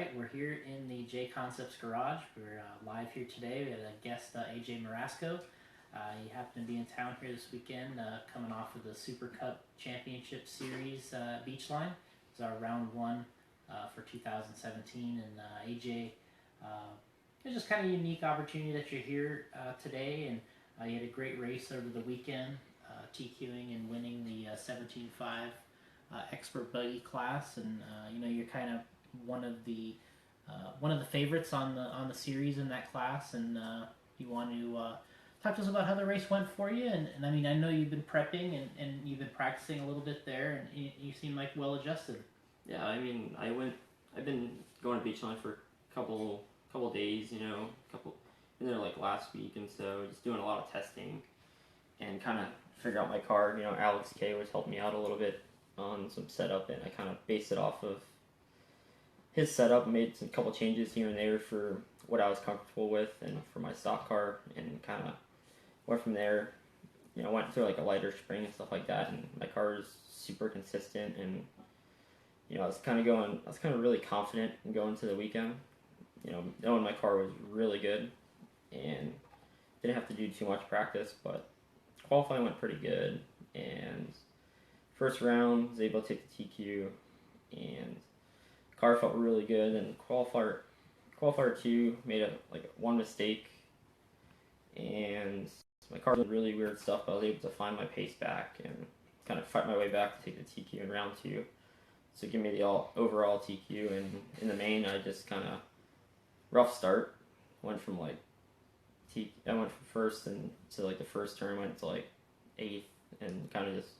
right, we're here in the JConcepts garage. We're live here today. We have a guest, AJ Marasco. He happened to be in town here this weekend, coming off of the Super Cup Championship Series Beachline. It's our round one for 2017, and AJ, it's just kind of a unique opportunity that you're here today, and you had a great race over the weekend, TQing and winning the 17.5 expert buggy class, and you're kind of one of the favorites on the series in that class, and you want to talk to us about how the race went for you. And I mean, I know you've been prepping and you've been practicing a little bit there, and you seem like well adjusted. Yeah, I mean, I've been going to Beachline for a couple days, been there like last week, and so just doing a lot of testing and kind of figure out my car. Alex K was helping me out a little bit on some setup, and I kind of based it off of his setup, made a couple changes here and there for what I was comfortable with and for my stock car, and kind of went from there. Went through like a lighter spring and stuff like that, and my car is super consistent, and I was kind of really confident in going to the weekend. Knowing my car was really good, and didn't have to do too much practice, but qualifying went pretty good, and first round was able to take the TQ, and car felt really good. And qualifier 2 made one mistake, and my car did really weird stuff, but I was able to find my pace back and kind of fight my way back to take the TQ in round 2. So give me the overall TQ, and in the main I just kind of rough start. Went from I went from first and to the first turn, went to 8th, and kind of just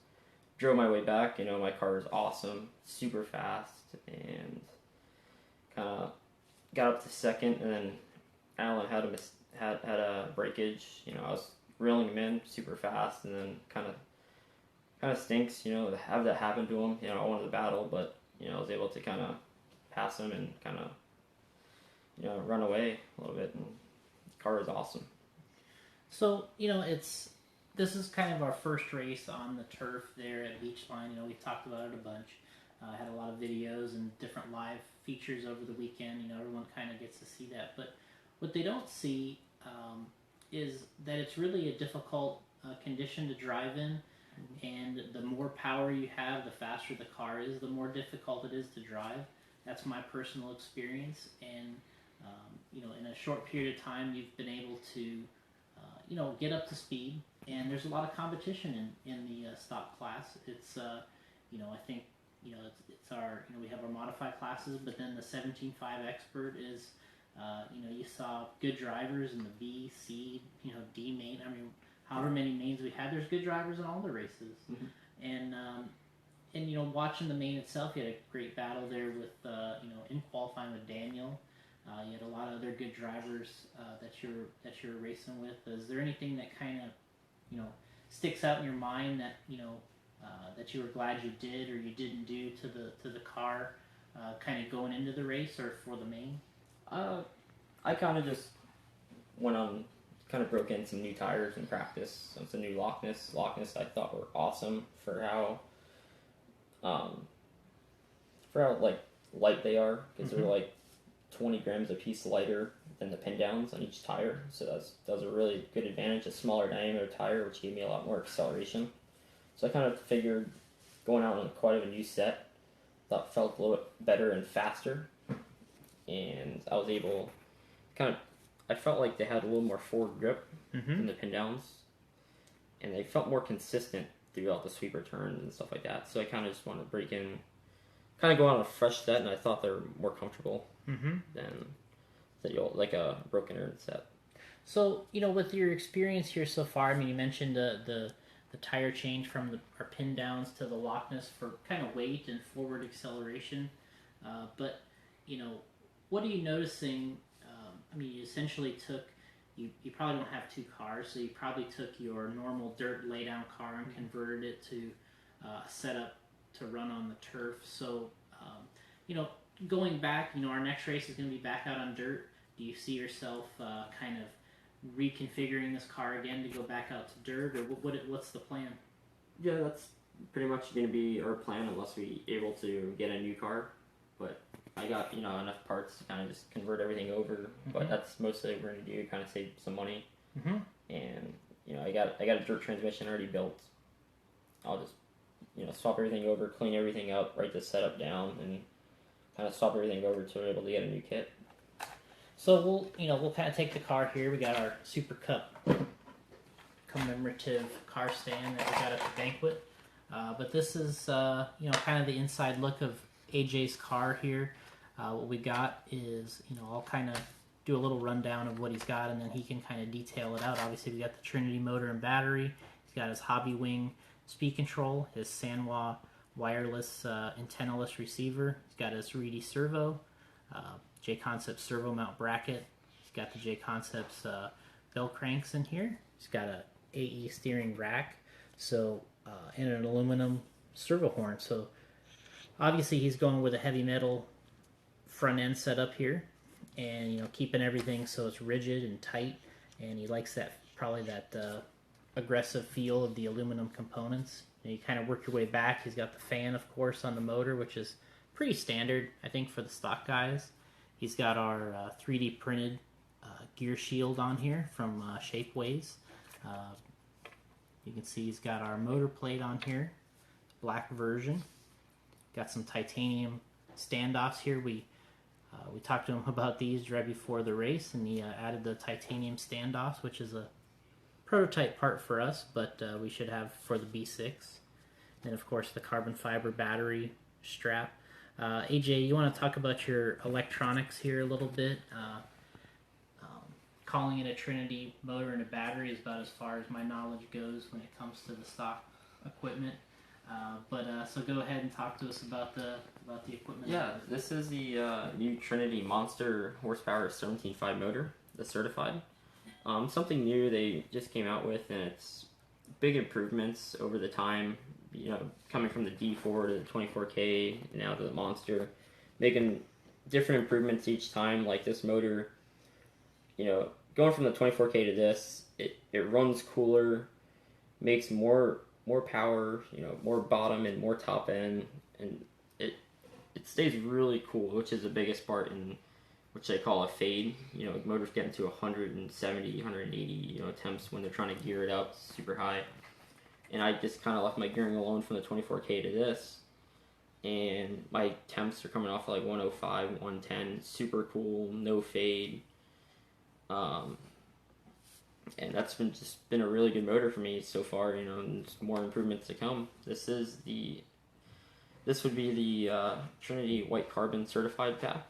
drove my way back. My car is awesome, super fast, and kind of got up to second, and then Alan had a breakage. I was reeling him in super fast, and then kind of stinks, to have that happen to him. I wanted the battle, but I was able to kind of pass him and kind of run away a little bit, and the car is awesome. So this is kind of our first race on the turf there at Beachline. We've talked about it a bunch. I had a lot of videos and different live features over the weekend. Everyone kind of gets to see that. But what they don't see is that it's really a difficult condition to drive in. And the more power you have, the faster the car is, the more difficult it is to drive. That's my personal experience. And, in a short period of time, you've been able to, get up to speed. And there's a lot of competition in the stock class. It's, I think, it's our, we have our modified classes, but then the 17.5 expert is, you saw good drivers in the B, C, D main. I mean, however many mains we had, there's good drivers in all the races. Mm-hmm. And watching the main itself, you had a great battle there with, in qualifying with Daniel. You had a lot of other good drivers that you're racing with. Is there anything that kind of sticks out in your mind that that you were glad you did or you didn't do to the car, kind of going into the race or for the main? I kind of just broke in some new tires in practice, some new Lockness I thought were awesome for how light they are, because mm-hmm. they're 20 grams a piece lighter than the pin downs on each tire, so that was a really good advantage. A smaller diameter tire, which gave me a lot more acceleration. So I kind of figured going out on quite a new set, felt a little bit better and faster, and I was able I felt like they had a little more forward grip mm-hmm. than the pin downs, and they felt more consistent throughout the sweeper turns and stuff like that. So I kind of just wanted to break in, kind of go on a fresh set, and I thought they were more comfortable mm-hmm. than a broken earth set. So with your experience here so far, I mean, you mentioned the tire change from our pin downs to the Lockness for kind of weight and forward acceleration, but what are you noticing? I mean, you essentially took, you probably don't have two cars, so you probably took your normal dirt laydown car and converted it to a setup to run on the turf. So, going back, our next race is going to be back out on dirt. Do you see yourself kind of reconfiguring this car again to go back out to dirt, or what's the plan? Yeah, that's pretty much going to be our plan unless we able to get a new car. but I got enough parts to kind of just convert everything over. But that's mostly what we're gonna do, kind of save some money. And I got a dirt transmission already built. I'll just swap everything over, clean everything up, write the setup down, and kind of swap everything over to be able to get a new kit. So we'll kind of take the car here. We got our Super Cup commemorative car stand that we got at the banquet. But this is kind of the inside look of AJ's car here. What we got is I'll kind of do a little rundown of what he's got, and then he can kind of detail it out. Obviously, we got the Trinity motor and battery. He's got his Hobbywing speed control, his Sanwa wireless antennaless receiver. He's got his Reedy servo, JConcepts servo mount bracket. He's got the JConcepts bell cranks in here. He's got a AE steering rack, and an aluminum servo horn. So obviously he's going with a heavy metal front end setup here, and keeping everything so it's rigid and tight. And he likes that aggressive feel of the aluminum components. And you kind of work your way back. He's got the fan, of course, on the motor, which is pretty standard, I think, for the stock guys. He's got our 3D printed gear shield on here from Shapeways. You can see he's got our motor plate on here, black version. Got some titanium standoffs here. We talked to him about these right before the race, and he added the titanium standoffs, which is a prototype part for us, but we should have for the B6. And of course the carbon fiber battery strap. AJ, you want to talk about your electronics here a little bit? Calling it a Trinity motor and a battery is about as far as my knowledge goes when it comes to the stock equipment. So go ahead and talk to us about the equipment. Yeah, this is the new Trinity Monster horsepower 17.5 motor, the certified. Something new they just came out with, and it's big improvements over the time. Coming from the D4 to the 24K, and now to the Monster, making different improvements each time. Like this motor, going from the 24K to this, it runs cooler, makes more power, more bottom and more top end, and it stays really cool, which is the biggest part in which they call a fade. Motors getting to 170, 180, temps when they're trying to gear it up super high. And I just kind of left my gearing alone from the 24K to this, and my temps are coming off like 105, 110, super cool, no fade. And that's been a really good motor for me so far, and there's more improvements to come. This would be the Trinity White Carbon certified pack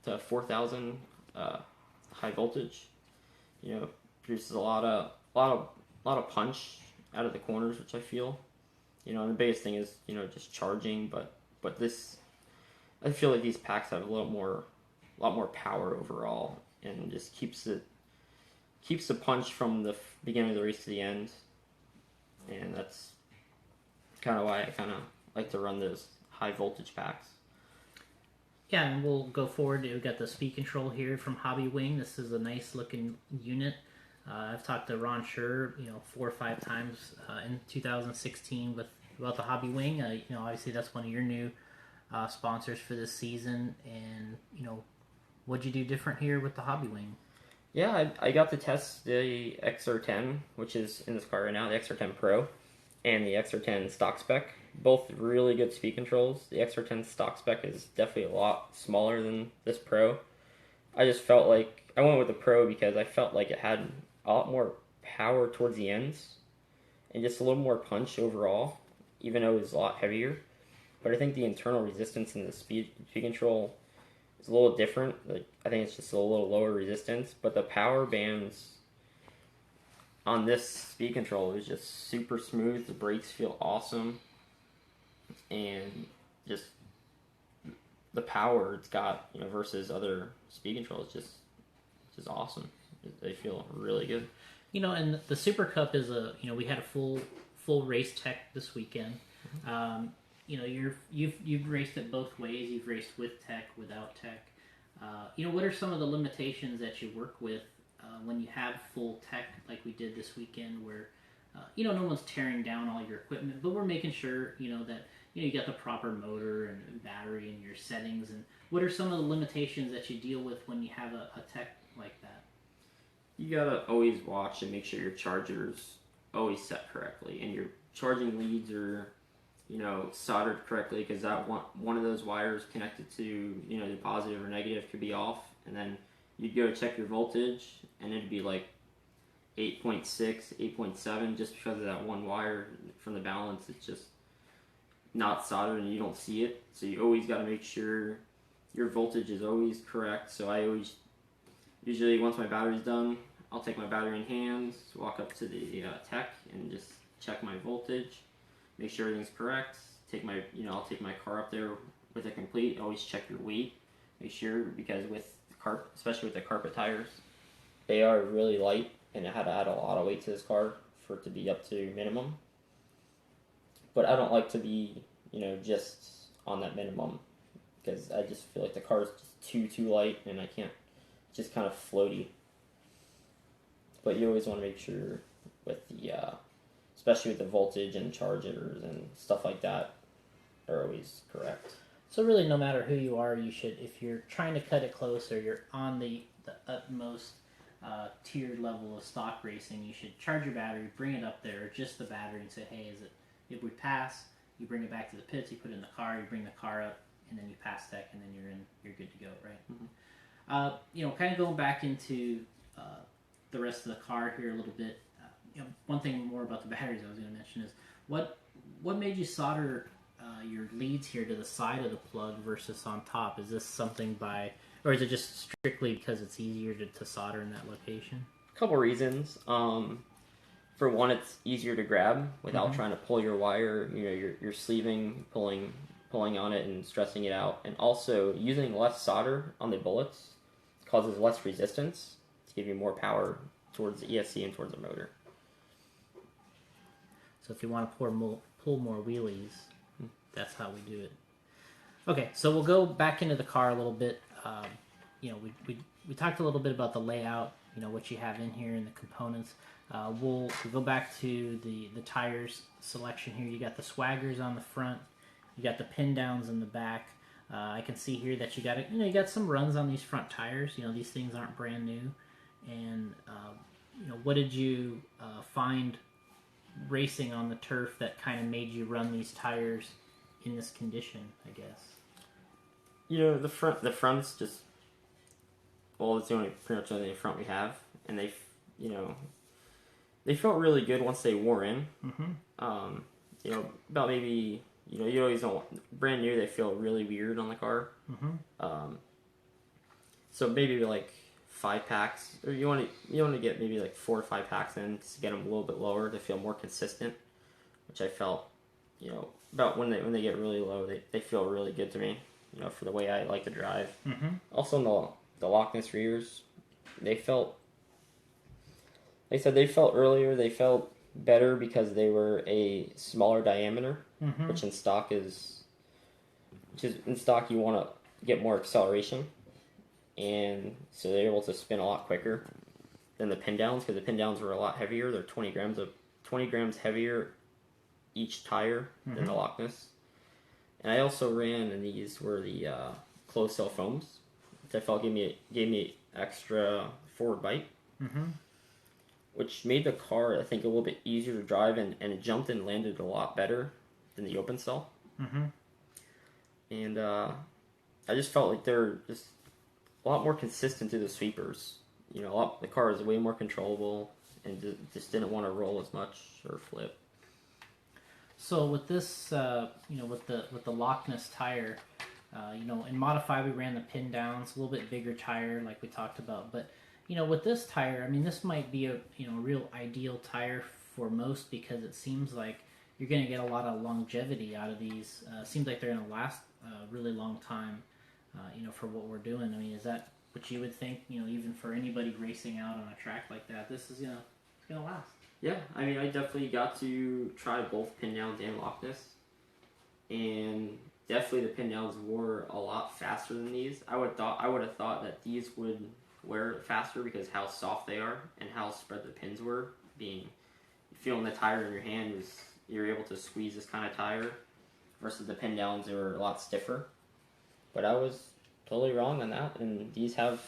to 4,000 high voltage. Produces a lot of punch out of the corners, which I feel. And the biggest thing is just charging, but this, I feel like these packs have a lot more power overall, and just keeps the punch from the beginning of the race to the end. And that's kind of why I kind of like to run those high voltage packs. Yeah, and we'll go forward. We've got the speed control here from Hobbywing. This is a nice looking unit. I've talked to Ron Scher, 4 or 5 times in 2016 about the Hobbywing. Obviously that's one of your new sponsors for this season. And what'd you do different here with the Hobbywing? Yeah, I got to test the XR10, which is in this car right now, the XR10 Pro, and the XR10 stock spec. Both really good speed controls. The XR10 stock spec is definitely a lot smaller than this Pro. I just felt like I went with the Pro because I felt like it had a lot more power towards the ends and just a little more punch overall, even though it was a lot heavier. But I think the internal resistance in the speed control is a little different. I think it's just a little lower resistance, but the power bands on this speed control is just super smooth. The brakes feel awesome, and just the power it's got, versus other speed controls, just awesome. They feel really good. And the Super Cup is we had a full race tech this weekend. You've raced it both ways. You've raced with tech, without tech. What are some of the limitations that you work with when you have full tech like we did this weekend, where no one's tearing down all your equipment, but we're making sure that you got the proper motor and battery and your settings, and what are some of the limitations that you deal with when you have a tech like that? You gotta always watch and make sure your charger's always set correctly, and your charging leads are, soldered correctly, because that one of those wires connected to, the positive or negative could be off, and then you'd go check your voltage, and it'd be like 8.6, 8.7, just because of that one wire from the balance. It's just not soldered, and you don't see it. So you always got to make sure your voltage is always correct. So I always, usually once my battery's done, I'll take my battery in hands, walk up to the tech, and just check my voltage, make sure everything's correct. I'll take my car up there with it complete. Always check your weight, make sure, because with especially with the carpet tires, they are really light, and I had to add a lot of weight to this car for it to be up to minimum. But I don't like to be, just on that minimum, because I just feel like the car is just too light, and I can't, just kind of floaty. But you always want to make sure with the, especially with the voltage and chargers and stuff like that, are always correct. So really, no matter who you are, you should, if you're trying to cut it close, or you're on the utmost tiered level of stock racing, you should charge your battery, bring it up there, just the battery, and say, hey, if we pass, you bring it back to the pits, you put it in the car, you bring the car up, and then you pass tech, and then you're good to go, right? Mm-hmm. Kind of going back into the rest of the car here a little bit. One thing more about the batteries I was going to mention is what made you solder your leads here to the side of the plug versus on top? Is this something or is it just strictly because it's easier to solder in that location? A couple reasons. For one, it's easier to grab without trying to pull your wire. You're sleeving, pulling on it, and stressing it out. And also, using less solder on the bullets causes less resistance to give you more power towards the ESC and towards the motor. So if you want to pull more wheelies, that's how we do it. Okay, so we'll go back into the car a little bit. We talked a little bit about the layout, what you have in here and the components. We'll go back to the tires selection here. You got the swaggers on the front. You got the pin downs in the back. I can see here that you got some runs on these front tires. These things aren't brand new. And what did you find racing on the turf that kind of made you run these tires in this condition, I guess? The front's just, well, it's pretty much the only front we have, and they felt really good once they wore in. Mm-hmm. About maybe, you always don't, brand new, they feel really weird on the car. Mm-hmm. So maybe like 5 packs, or you want to get maybe like 4 or 5 packs in to get them a little bit lower to feel more consistent, which I felt, about when they get really low, they feel really good to me, for the way I like to drive. Mm-hmm. Also, the Loch Ness rears, they felt earlier, they felt better because they were a smaller diameter, mm-hmm. which in stock you want to get more acceleration, and so they're able to spin a lot quicker than the pin downs, because the pin downs were a lot heavier. They're 20 grams heavier each tire mm-hmm. than the Loch Ness. And I also ran, and these were the closed cell foams, which I felt gave me extra forward bite, mm-hmm. which made the car, I think, a little bit easier to drive, and it jumped and landed a lot better than the open cell. Mm-hmm. And I just felt like they're just a lot more consistent to the sweepers. The car is way more controllable, and just didn't want to roll as much or flip. So with this, with the Loch Ness tire, in Modify we ran the pin downs, a little bit bigger tire like we talked about. But with this tire, this might be a real ideal tire for most, because it seems like you're going to get a lot of longevity out of these. Seems like they're going to last a really long time. For what we're doing. Is that what you would think? Even for anybody racing out on a track like that, this is it's going to last. Yeah, I definitely got to try both pin downs and Loch Ness, and definitely the pin downs wore a lot faster than these. I would have thought that these would wear faster because how soft they are and how spread the pins were. Feeling the tire in your hand, you're able to squeeze this kind of tire versus the pin downs, they were a lot stiffer. But I was totally wrong on that, and these have,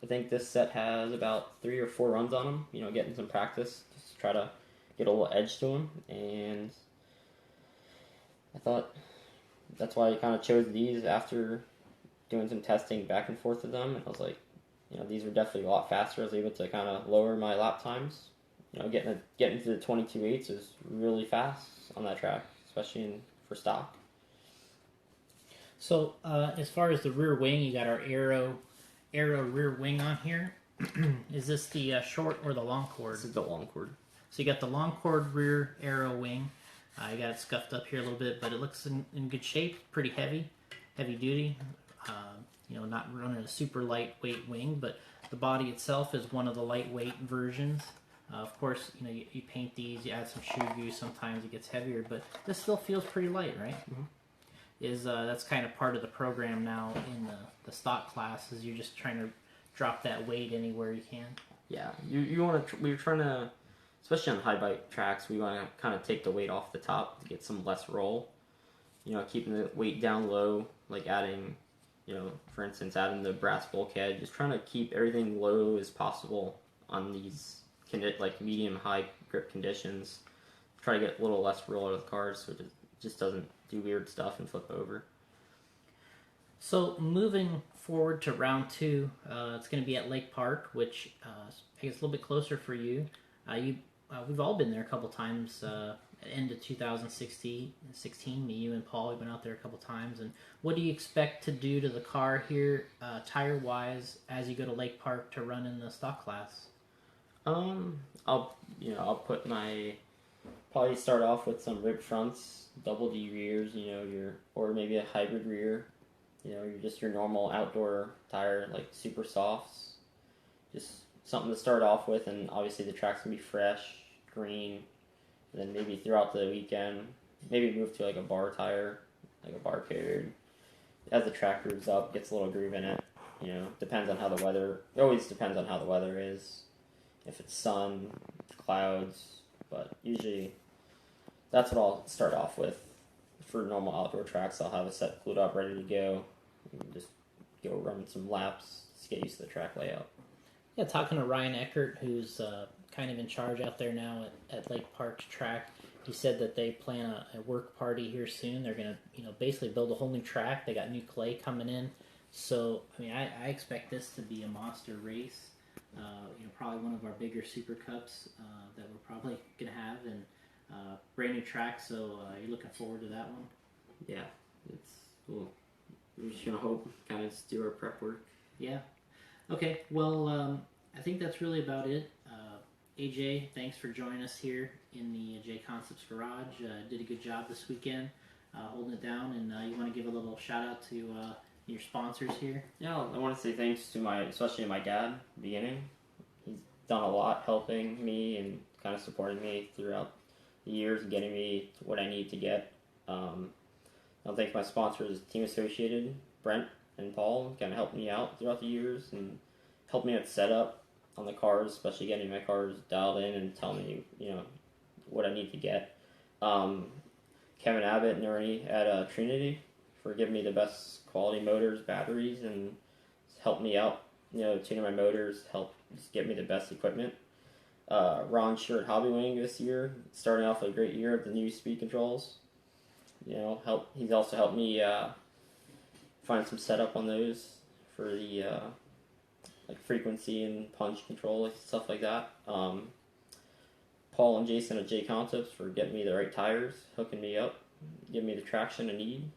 I think this set has about 3 or 4 runs on them, you know, getting some practice, just to try to get a little edge to them, and I thought that's why I kind of chose these after doing some testing back and forth with them, and I was like, you know, these were definitely a lot faster. I was able to kind of lower my lap times. You know, getting to the 22.8s is really fast on that track, especially for stock. So as far as the rear wing, you got our arrow rear wing on here. Is this the short or the long cord? This is the long cord. So you got the long cord rear arrow wing. You got it scuffed up here a little bit, but it looks in good shape. Pretty heavy duty. You know, not running a super lightweight wing, but the body itself is one of the lightweight versions. Of course, you know, you paint these, you add some shoe grease, sometimes it gets heavier, but this still feels pretty light, right? Mm-hmm. That's kind of part of the program now in the stock class, is you're just trying to drop that weight anywhere you can. Yeah, you want to, we're trying to, especially on high bike tracks, we want to kind of take the weight off the top to get some less roll. You know, keeping the weight down low, like adding, you know, for instance, adding the brass bulkhead, just trying to keep everything low as possible on these like medium high grip conditions. Try to get a little less roll out of the cars so it just doesn't do weird stuff and flip over. So moving forward to round 2, it's going to be at Lake Park, which I guess a little bit closer for you. We've all been there a couple times. End of 2016, me, you, and Paul, we've been out there a couple times. And what do you expect to do to the car here, tire-wise, as you go to Lake Park to run in the stock class? I'll probably start off with some ribbed fronts, double D rears, you know, or maybe a hybrid rear. You know, your normal outdoor tire, like super softs. Just something to start off with, and obviously the track's gonna be fresh, green. And then maybe throughout the weekend, maybe move to like a bar tire, like a bar carrier. As the track grooves up, gets a little groove in it. You know, depends on how the weather. It always depends on how the weather is. If it's sun, clouds, but usually that's what I'll start off with. For normal outdoor tracks, I'll have a set glued up, ready to go. And just go run some laps, just get used to the track layout. Yeah, talking to Ryan Eckert, who's kind of in charge out there now at Lake Park's track, he said that they plan a work party here soon. They're gonna, you know, basically build a whole new track. They got new clay coming in, so I mean, I expect this to be a monster race. You know, probably one of our bigger Super Cups that we're probably gonna have, and brand new track. So you're looking forward to that one? Yeah, we're just gonna hope, kind of just do our prep work. Yeah. Okay. Well, I think that's really about it. AJ, thanks for joining us here in the JConcepts garage. Did a good job this weekend holding it down, and you want to give a little shout out to your sponsors here? Yeah, I want to say thanks to especially my dad in the beginning. He's done a lot helping me and kind of supporting me throughout the years and getting me what I need to get. I'll thank my sponsors, Team Associated, Brent and Paul, kind of helped me out throughout the years and helped me with setup on the cars, especially getting my cars dialed in and telling me, you know, what I need to get. Kevin Abbott and Ernie at Trinity for giving me the best quality motors, batteries, and helped me out, you know, tuning my motors, help just get me the best equipment. Ron Scher at Hobbywing this year, starting off with a great year of the new speed controls. You know, he's also helped me find some setup on those for the like frequency and punch control, like stuff like that. Paul and Jason at JConcepts for getting me the right tires, hooking me up, giving me the traction I need.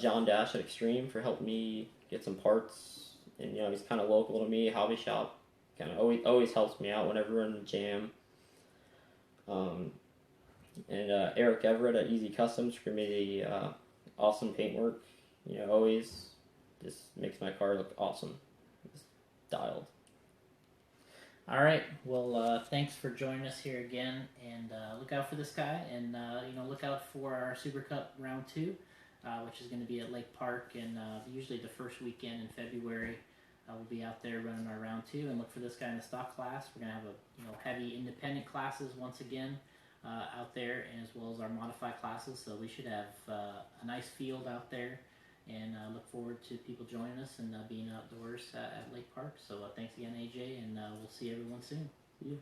John Dash at Extreme for helping me get some parts, and you know, he's kind of local to me, hobby shop, kind of always helps me out whenever we're in the jam. And Eric Everett at Easy Customs for me the awesome paintwork. You know, always just makes my car look awesome. Just dialed. All right. Well, thanks for joining us here again, and look out for this guy, and you know, look out for our Super Cup Round 2, which is going to be at Lake Park, and usually the first weekend in February. We'll be out there running our Round 2, and look for this guy in the stock class. We're going to have heavy independent classes once again. out there, as well as our modified classes. So we should have a nice field out there, and look forward to people joining us and being outdoors at Lake Park. So thanks again, AJ, and we'll see everyone soon. Yeah.